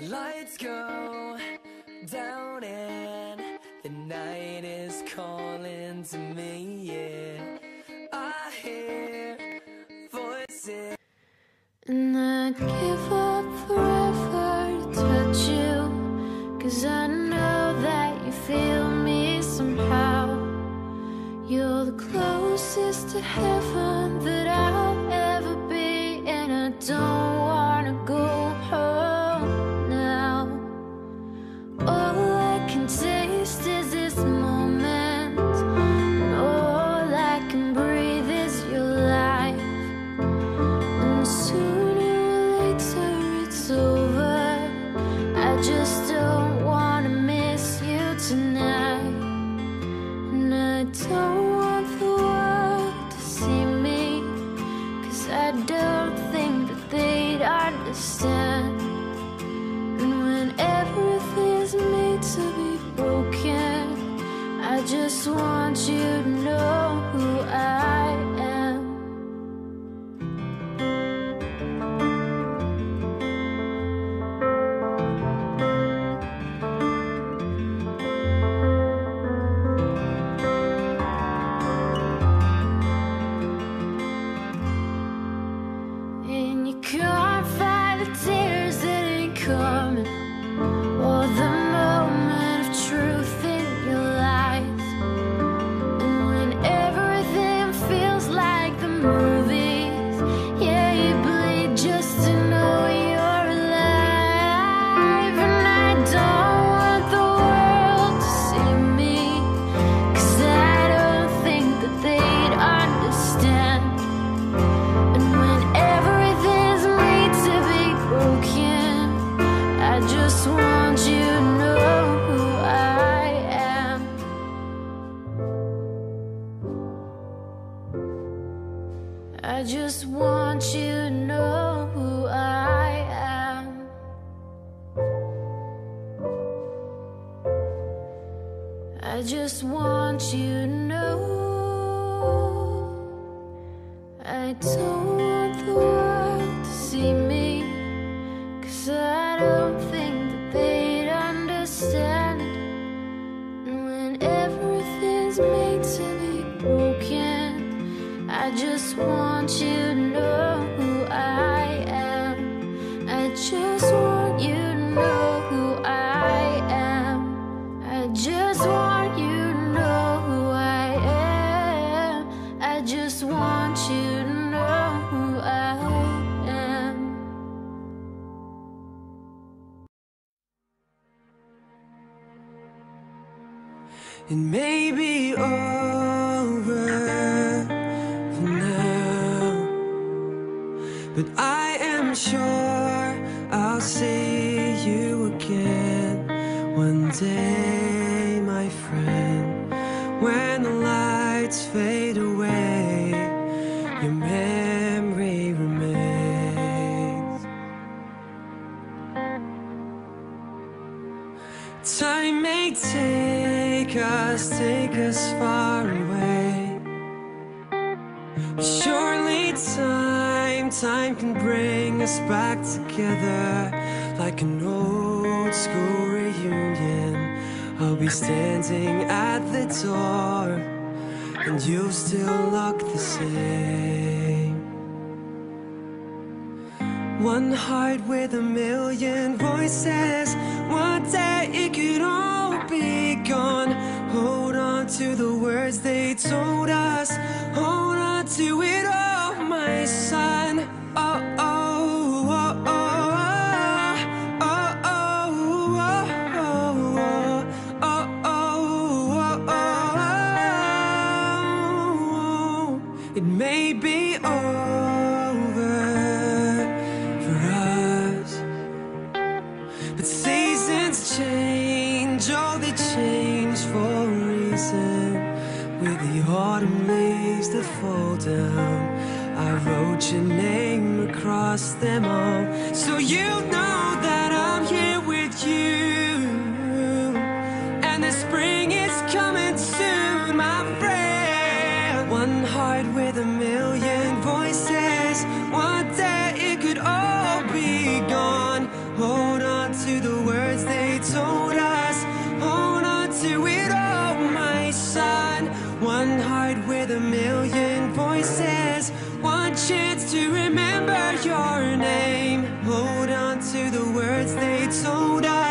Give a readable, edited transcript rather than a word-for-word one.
Lights go down and the night is calling to me, yeah. I hear voices, and I'd give up forever to touch you, 'cause I know that you feel me somehow. You're the closest to heaven that I'll ever be, and I don't wanna go home now. All I can taste is this moment, and all I can breathe is your life. And sooner or later it's over. I just don't wanna miss you tonight. And I don't want the world to see me, 'cause I don't think that they'd understand. And when everything's made to be broken, I just want you to know who I am. And you can't fight the tears that ain't coming, or the moment of truth in your life. And when everything feels like the movies, yeah, you bleed just to know you're alive. And I don't want the world to see me, 'cause I don't think that they'd understand. And when everything's made to be broken, I just want you to know who I am. I just want you to know who I am. I just want you to know. I don't want the world to see me, 'cause I don't think that they'd understand. And when everything's made to be broken, I just want you to know who I am. I just want you to know who I am. I just want you to know who I am. I just want you to know who I am. it may be over for now, but I am sure I'll see you again one day, my friend. When the lights fade away, your memory remains. Time may take us far away, but surely time can bring us back together like an old school reunion. I'll be standing at the door, and you'll still look the same. One heart with a million voices. One day it could all be gone. Hold on to the words they told us. Hold on to it all, my son. Oh, oh, oh, oh, oh, oh, oh, oh, oh, oh. It may be over for us, but seasons change, oh, they change for a reason. With the autumn leaves that fall down, I wrote your name across them all, so you know that I'm here with you. And the spring is coming soon, my friend. One heart with a million voices. One day it could all be gone. Hold on to heart with a million voices. One chance to remember your name. Hold on to the words they told us.